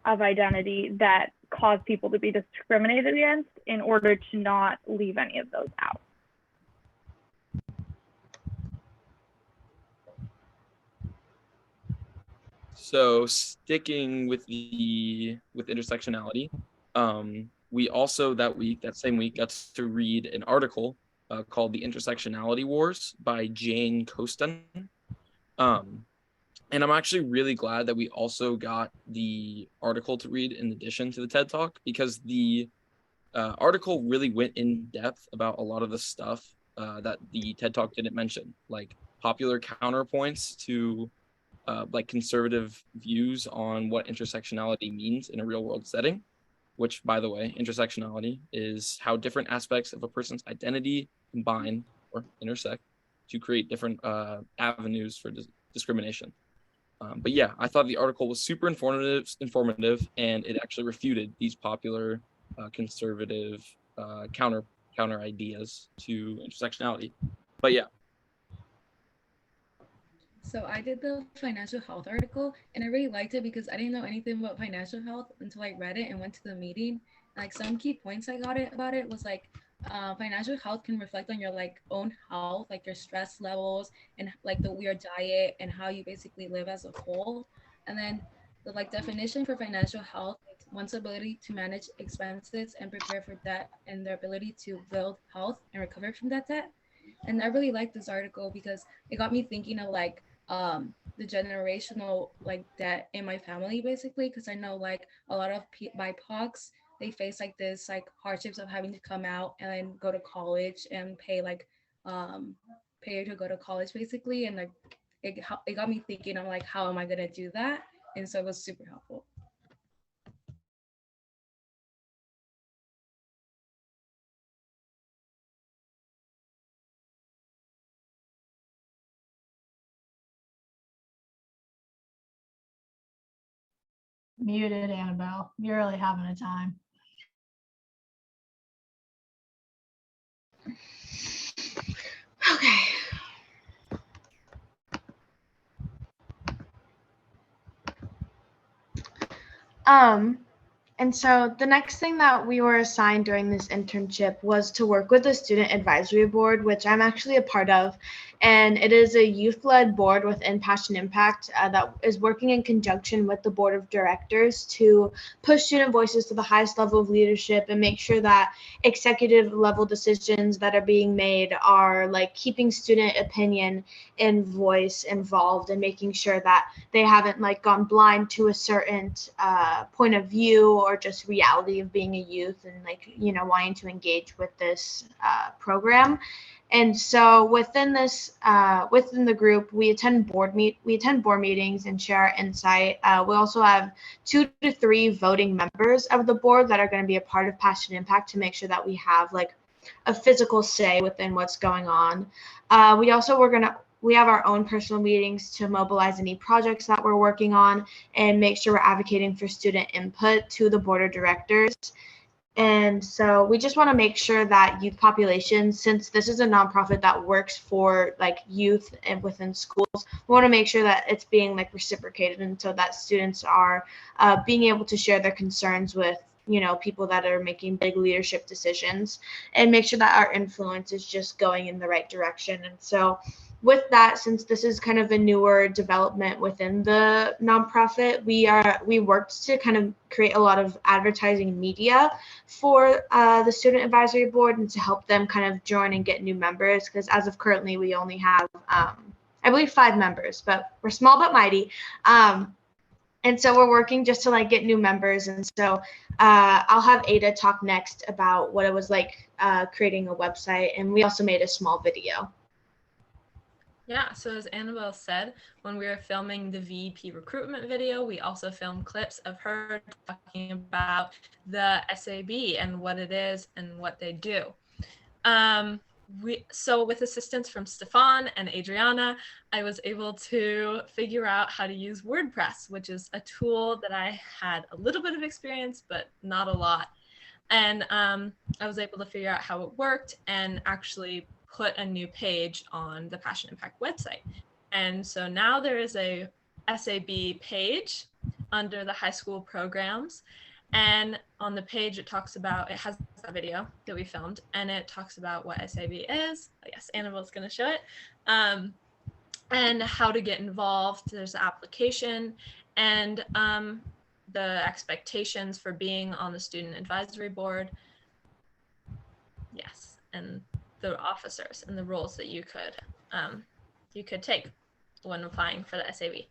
of identity that cause people to be discriminated against in order to not leave any of those out. So sticking with intersectionality, we also that same week got to read an article called "The Intersectionality Wars" by Jane Coaston. And I'm actually really glad that we also got the article to read in addition to the TED Talk, because the article really went in depth about a lot of the stuff that the TED Talk didn't mention, like popular counterpoints to like conservative views on what intersectionality means in a real world setting, which, by the way, intersectionality is how different aspects of a person's identity combine or intersect to create different avenues for discrimination. But yeah, I thought the article was super informative, and it actually refuted these popular conservative counter ideas to intersectionality. But yeah. So I did the financial health article, and I really liked it because I didn't know anything about financial health until I read it and went to the meeting. Like, some key points I got about it was like financial health can reflect on your like own health, like your stress levels and like your diet and how you basically live as a whole. And then the like definition for financial health is one's ability to manage expenses and prepare for debt, and their ability to build health and recover from that debt. And I really liked this article because it got me thinking of like the generational like debt in my family, basically, because I know like a lot of BIPOCs, they face like this like hardships of having to come out and then go to college and pay to go to college, basically. And like it got me thinking, I'm like, how am I gonna do that? And so it was super helpful. Muted, Annabelle. You're really having a time. Okay. And so the next thing that we were assigned during this internship was to work with the Student Advisory Board, which I'm actually a part of. And it is a youth-led board within Passion Impact that is working in conjunction with the board of directors to push student voices to the highest level of leadership and make sure that executive level decisions that are being made are like keeping student opinion and voice involved, and making sure that they haven't like gone blind to a certain point of view or just reality of being a youth and like, you know, wanting to engage with this program. And so within this, within the group, we attend board meetings and share our insight. We also have 2 to 3 voting members of the board that are going to be a part of Passion Impact to make sure that we have like a physical say within what's going on. We have our own personal meetings to mobilize any projects that we're working on and make sure we're advocating for student input to the board of directors. And so we just want to make sure that youth populations, since this is a nonprofit that works for like youth and within schools, we want to make sure that it's being like reciprocated, and so that students are being able to share their concerns with, you know, people that are making big leadership decisions, and make sure that our influence is just going in the right direction. And so with that, since this is kind of a newer development within the nonprofit, we worked to kind of create a lot of advertising media for the Student Advisory Board and to help them kind of join and get new members, because as of currently we only have I believe 5 members, but we're small but mighty. And so we're working just to like get new members. And so I'll have Ada talk next about what it was like creating a website, and we also made a small video. Yeah, so as Annabelle said, when we were filming the VP recruitment video, we also filmed clips of her talking about the SAB and what it is and what they do. So with assistance from Stefan and Adriana, I was able to figure out how to use WordPress, which is a tool that I had a little bit of experience, but not a lot. And I was able to figure out how it worked and actually put a new page on the Passion Impact website. And so now there is a SAB page under the high school programs. And on the page, it has a video that we filmed, and it talks about what SAB is. Yes, Annabelle's going to show it. And how to get involved. There's the application and the expectations for being on the student advisory board. Yes, and the officers and the roles that you could take when applying for the SAB.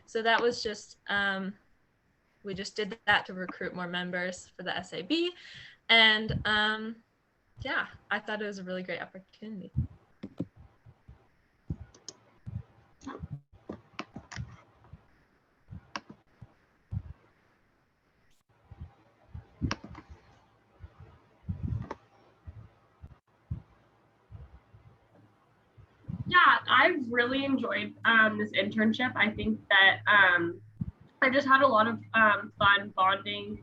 So that was just we just did that to recruit more members for the SAB, and yeah, I thought it was a really great opportunity. Yeah, I've really enjoyed this internship. I think that I just had a lot of fun bonding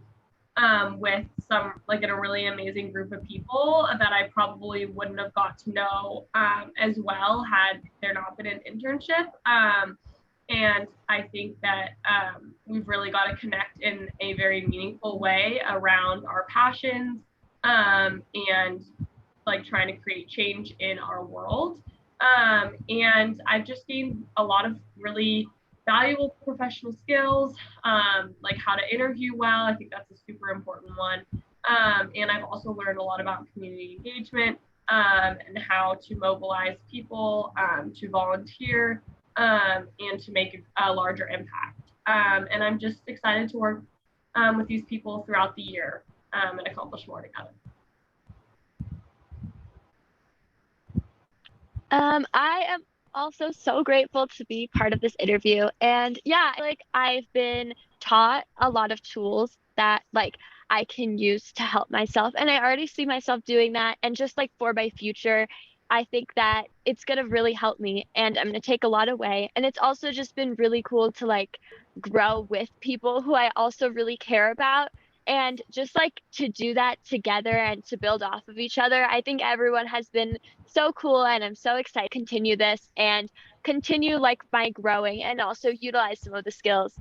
with a really amazing group of people that I probably wouldn't have got to know as well had there not been an internship. And I think that we've really got to connect in a very meaningful way around our passions and like trying to create change in our world. And I've just gained a lot of really valuable professional skills, like how to interview well. I think that's a super important one. And I've also learned a lot about community engagement and how to mobilize people to volunteer and to make a larger impact. And I'm just excited to work with these people throughout the year and accomplish more together. I am also so grateful to be part of this interview. And yeah, I've been taught a lot of tools that I can use to help myself. And I already see myself doing that. And just for my future, I think that it's going to really help me and I'm going to take a lot away. And it's also just been really cool to grow with people who I also really care about. And just to do that together and to build off of each other. I think everyone has been so cool and I'm so excited to continue this and continue my growing and also utilize some of the skills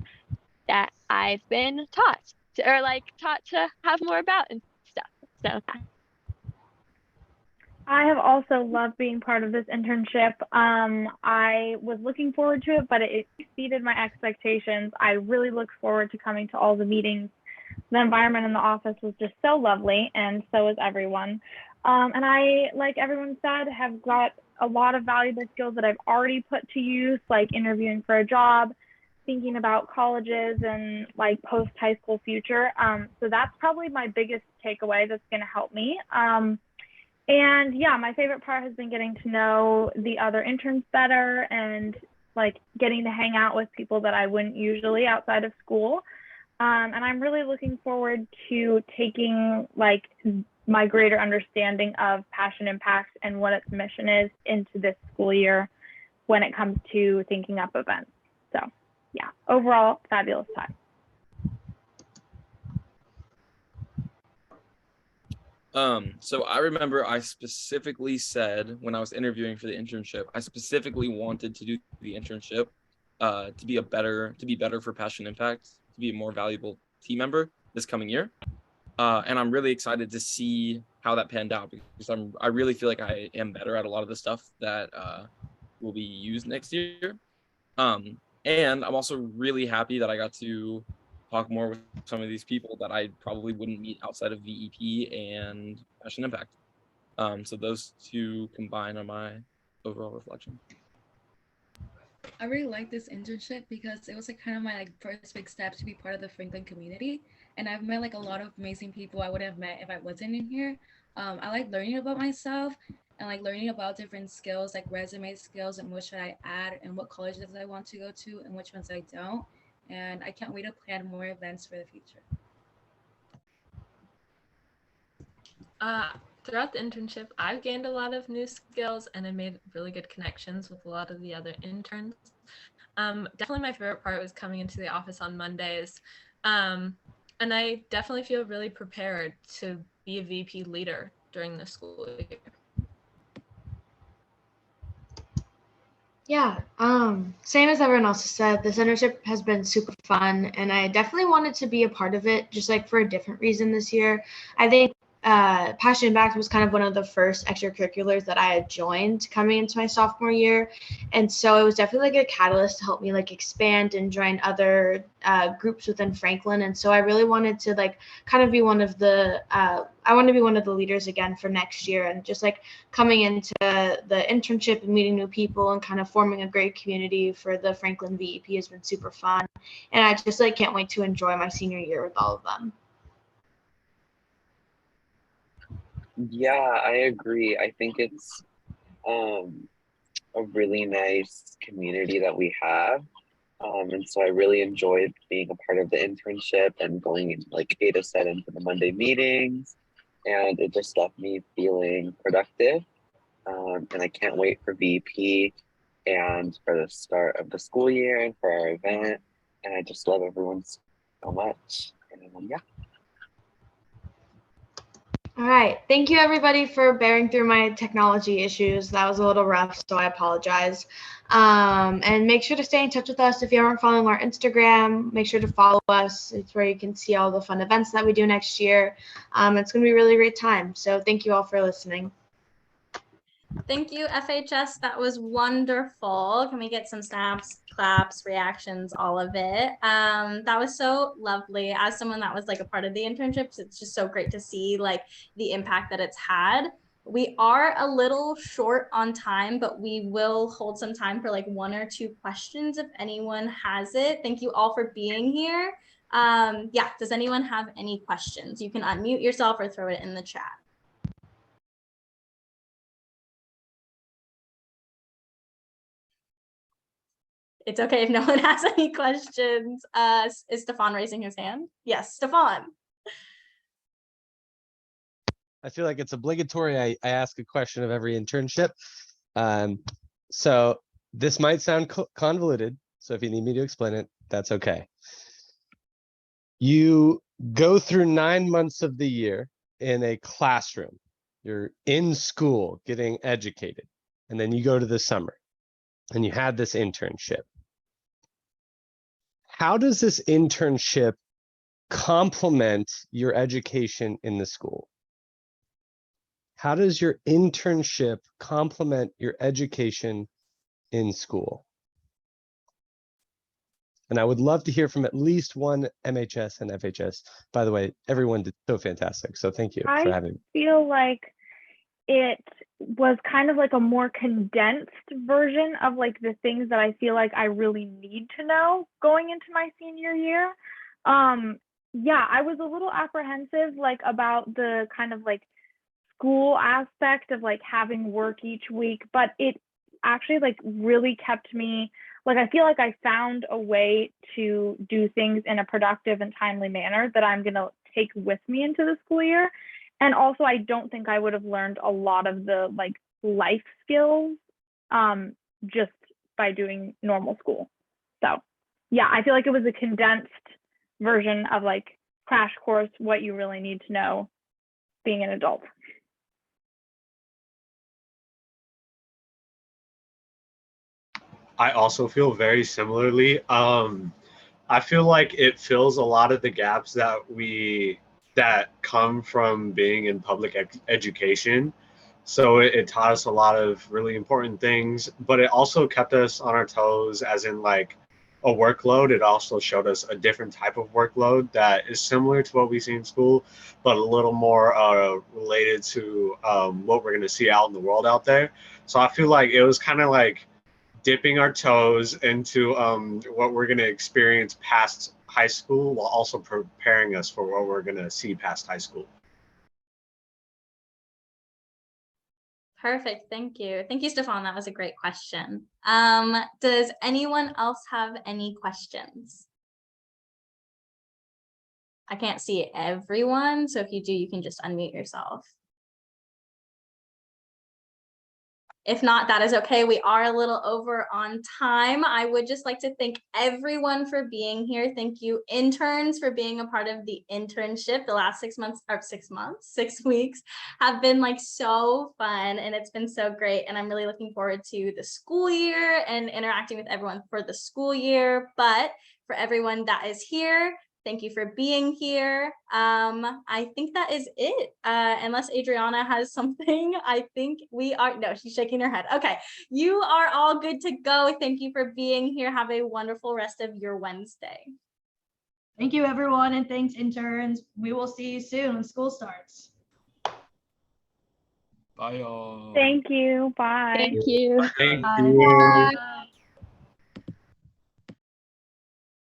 that I've been taught to have more about and stuff. So I have also loved being part of this internship. I was looking forward to it, but it exceeded my expectations. I really look forward to coming to all the meetings. The environment in the office was just so lovely, and so is everyone. And I, like everyone said, have got a lot of valuable skills that I've already put to use, like interviewing for a job, thinking about colleges and post high school future. So that's probably my biggest takeaway that's going to help me. And yeah, my favorite part has been getting to know the other interns better and getting to hang out with people that I wouldn't usually outside of school. And I'm really looking forward to taking my greater understanding of Passion Impact and what its mission is into this school year when it comes to thinking up events. So yeah, overall, fabulous time. So I remember I specifically said when I was interviewing for the internship, I specifically wanted to do the internship to be better for Passion Impact, to be a more valuable team member this coming year. And I'm really excited to see how that panned out because I really feel like I am better at a lot of the stuff that will be used next year. And I'm also really happy that I got to talk more with some of these people that I probably wouldn't meet outside of VEP and Passion Impact. So those two combined are my overall reflection. I really like this internship because it was kind of my first big step to be part of the Franklin community, and I've met a lot of amazing people I would have met if I wasn't in here. I like learning about myself, and like learning about different skills like resume skills and what should I add and what colleges I want to go to and which ones I don't. And I can't wait to plan more events for the future. Throughout the internship, I've gained a lot of new skills and I made really good connections with a lot of the other interns. Definitely my favorite part was coming into the office on Mondays. And I definitely feel really prepared to be a VP leader during the school year. Yeah, same as everyone else has said, this internship has been super fun, and I definitely wanted to be a part of it, just like for a different reason this year. I think Passion Impact was kind of one of the first extracurriculars that I had joined coming into my sophomore year, and so it was definitely like a catalyst to help me like expand and join other groups within Franklin. And so I really wanted to like kind of be one of the I want to be one of the leaders again for next year, and just like coming into the internship and meeting new people and kind of forming a great community for the Franklin VEP has been super fun, and I just like can't wait to enjoy my senior year with all of them. Yeah, I agree. I think it's a really nice community that we have. And so I really enjoyed being a part of the internship and going in, like Ada said, into the Monday meetings. And it just left me feeling productive. And I can't wait for VP and for the start of the school year and for our event. And I just love everyone so much. And yeah. All right. Thank you, everybody, for bearing through my technology issues. That was a little rough, so I apologize. And make sure to stay in touch with us. If you aren't following our Instagram, make sure to follow us. It's where you can see all the fun events that we do next year. It's going to be a really great time. So thank you all for listening. Thank you, FHS. That was wonderful. Can we get some snaps, claps, reactions, all of it? That was so lovely. As someone that was like a part of the internships, it's just so great to see like the impact that it's had. We are a little short on time, but we will hold some time for like 1 or 2 questions if anyone has it. Thank you all for being here. Yeah, does anyone have any questions? You can unmute yourself or throw it in the chat. It's okay if no one has any questions. Is Stefan raising his hand? Yes, Stefan. I feel like it's obligatory. I ask a question of every internship. So this might sound convoluted. So if you need me to explain it, that's okay. You go through 9 months of the year in a classroom. You're in school getting educated. And then you go to the summer and you had this internship. How does this internship complement your education in the school? How does your internship complement your education in school? And I would love to hear from at least one MHS and FHS. By the way, everyone did so fantastic. So thank you for having me. I feel like it was kind of like a more condensed version of like the things that I feel like I really need to know going into my senior year. Yeah, I was a little apprehensive like about the kind of like school aspect of like having work each week, but it actually like really kept me like, I feel like I found a way to do things in a productive and timely manner that I'm going to take with me into the school year. And also, I don't think I would have learned a lot of the like life skills just by doing normal school. So yeah, I feel like it was a condensed version of like crash course, what you really need to know being an adult. I also feel very similarly. I feel like it fills a lot of the gaps that come from being in public education. So it taught us a lot of really important things, but it also kept us on our toes, as in like a workload. It also showed us a different type of workload that is similar to what we see in school, but a little more related to what we're going to see out in the world out there. So I feel like it was kind of like dipping our toes into what we're going to experience past high school while also preparing us for what we're going to see past high school. Perfect. Thank you. Thank you, Stefan. That was a great question. Does anyone else have any questions? I can't see everyone, so if you do, you can just unmute yourself. If not, that is okay. We are a little over on time. I would just like to thank everyone for being here. Thank you, interns, for being a part of the internship. The last 6 months, or 6 weeks have been like so fun, and it's been so great. And I'm really looking forward to the school year and interacting with everyone for the school year. But for everyone that is here, thank you for being here. I think that is it. Unless Adriana has something, I think we are, no, she's shaking her head. Okay, you are all good to go. Thank you for being here. Have a wonderful rest of your Wednesday. Thank you, everyone, and thanks, interns. We will see you soon when school starts. Bye, y'all. Thank you. Bye. Thank you. Thank Bye. you. Bye.